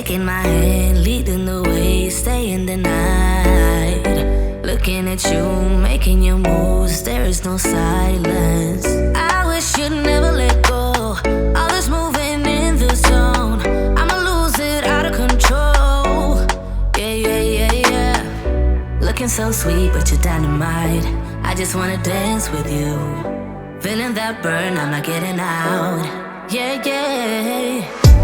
taking my hand, leading the way, staying the night. Looking at you, making your moves, there is no silence. I wish you'd never let go. All this moving in the zone, I'ma lose it out of control. Yeah. Looking so sweet, but you're dynamite. I just wanna dance with you. Feeling that burn, I'm not getting out. Yeah.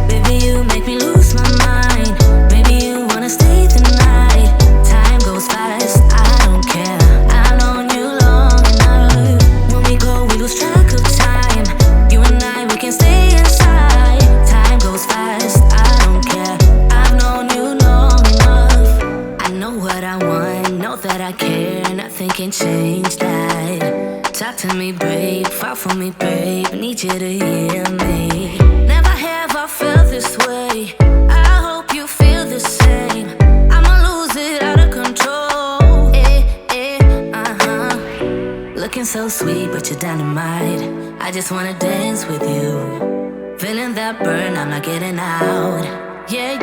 Baby, you make me lose my mind. Maybe you wanna stay the night. Time goes fast, I don't care. I've known you long enough. When we go, we lose track of time. You and I, we can stay inside. Time goes fast, I don't care. I've known you long enough. I know what I want, know that I care. Nothing can change that. Talk to me, babe, fall for me, babe. Need you to hear me. Never have I felt this way. I hope you feel the same. I'ma lose it out of control. Looking so sweet, but you're dynamite. I just wanna dance with you. Feeling that burn, I'm not getting out. Yeah.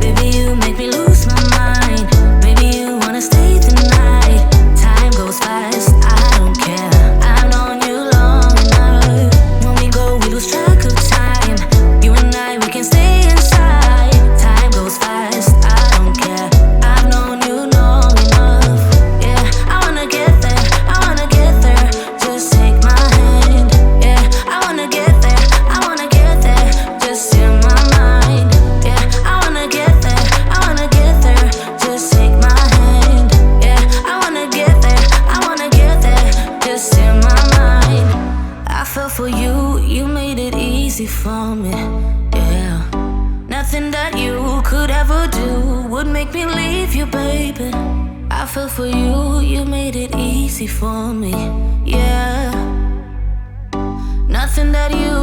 Baby, you make me lose my mind. Maybe you wanna stay the night. Time goes fast, I don't care. I've known you long enough. When we go, we lose track of time. You and I, we can stay inside. Time goes fast, I don't care. I've known you long enough. Yeah, I wanna get there, I wanna get there. Just take my hand. Yeah, I wanna get there, I wanna get there. Just in my mind. Yeah, I wanna get there, I wanna get there. Just take my hand. Yeah, I wanna get there, I wanna get there. Just in my mind. I fell for you, you made it easy for me. Yeah, nothing that you could ever do would make me leave you, baby. I fell for you, you made it easy for me. Yeah, nothing that you,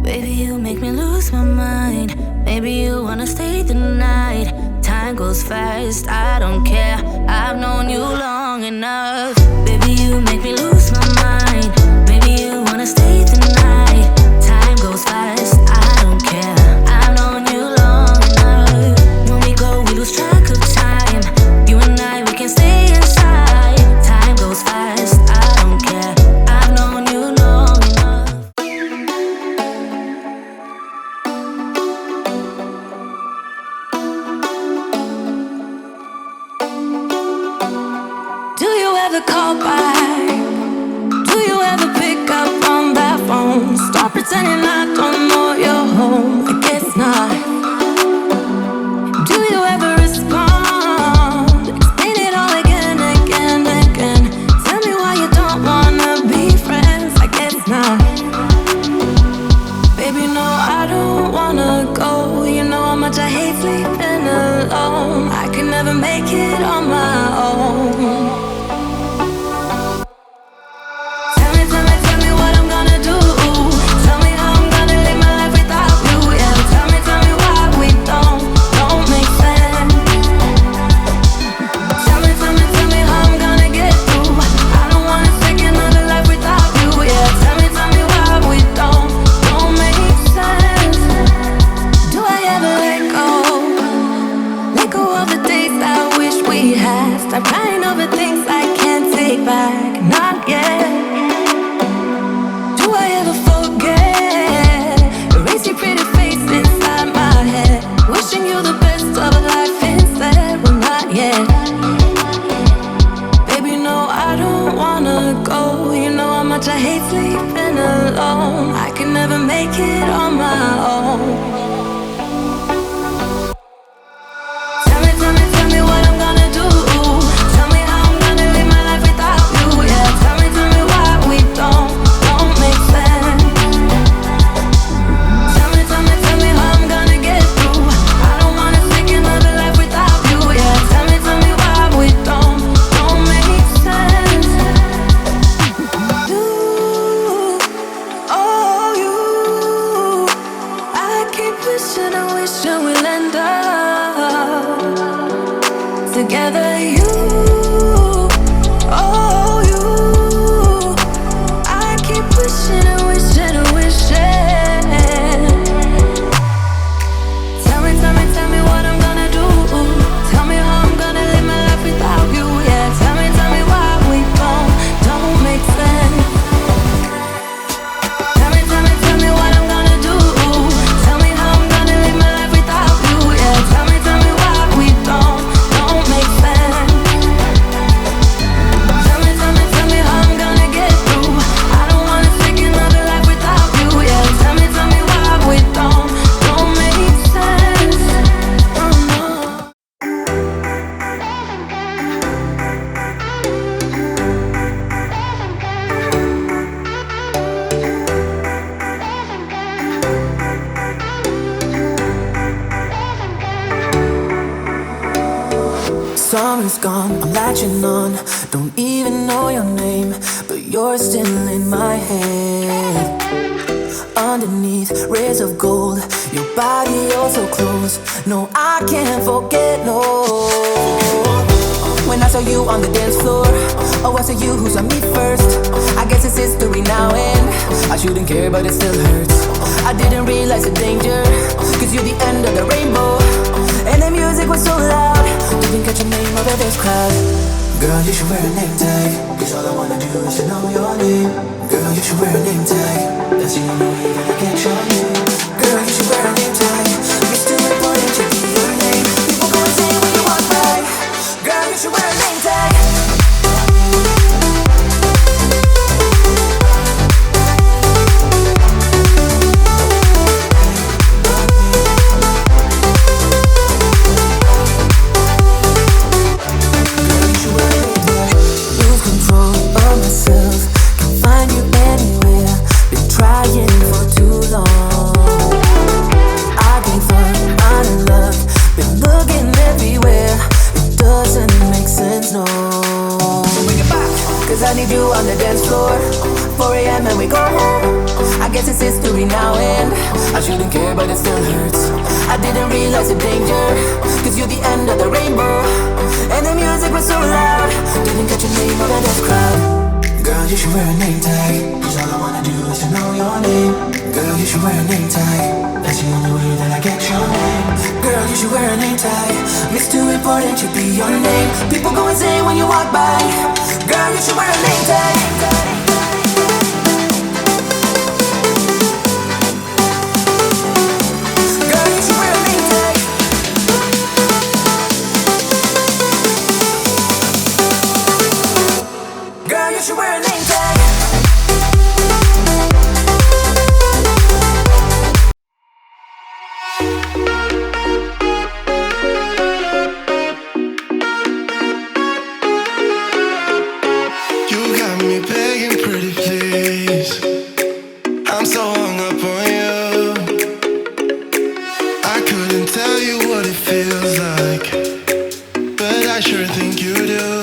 baby, you make me lose my mind. Maybe you wanna stay the night. Time goes fast, I don't care. I've known you long enough. Baby, you make me lose my mind. Maybe you wanna stay the night. Time goes fast, I don't care. I've known you long enough. When we go, we lose track of time. You and I, we can stay inside. Time goes fast, I don't care. I've known you long enough. Do you ever call back? Do you ever pick up on that phone? Stop pretending I don't know you're home. I guess not. Do you ever respond? Explain it all again. Tell me why you don't wanna be friends. I guess not. Baby, no, I don't wanna go. You know how much I hate sleeping alone. I can never make it on my own. Tell me what I'm gonna do. Tell me how I'm gonna live my life without you. Yeah, tell me why we don't make sense. Tell me how I'm gonna get through. I don't wanna take another life without you. Yeah, tell me why we don't make sense. Do I ever let go? Let go of the days I wish we had. Stop crying over things I can't take back. Not yet. Do I ever forget? Erase your pretty face inside my head. Wishing you the best of life instead. Well, not yet. Baby, no, I don't wanna go. You know how much I hate sleeping alone. I can never make it on my own. Tell me what I'm gonna do. Tell me how I'm gonna live my life without you. Yeah, tell me why we don't make sense. Tell me how I'm gonna get through. I don't wanna take another life without you. Yeah, tell me why we don't make sense. You, oh you, I keep wishing we'll end up together. You, oh you, I keep wishing Summer's gone, I'm latching on. Don't even know your name, but you're still in my head. Underneath rays of gold, your body oh so close. No, I can't forget, no. When I saw you on the dance floor, oh I saw you who saw me first. I guess it's history now and I shouldn't care but it still hurts. I didn't realize the danger, cause you're the end of the rainbow. And the music was so loud, didn't catch your name over this crowd. Girl, you should wear a name tag, cause all I wanna do is to know your name. Girl, you should wear a name tag, that's the only way that I get your name. Girl, you should wear a name tag, it's too important to be your name. People go insane when you walk by. Girl, you should wear a name tag. I need you on the dance floor, 4 a.m. and we go home. I guess it's history now and I shouldn't care but it still hurts. I didn't realize the danger, cause you're the end of the rainbow. And the music was so loud, didn't catch your name over this crowd. Girl, you should wear a name tag, cause all I wanna do is to know your name. Girl, you should wear a name tag, that's the only way that I get your name. Girl, you should wear a name tag, it's too important to be your name. People go insane when you walk by. Girl, you should wear a name tag. Girl, you should wear a name tag. Girl, you should wear a name tag. Tell you what it feels like, but I sure think you do.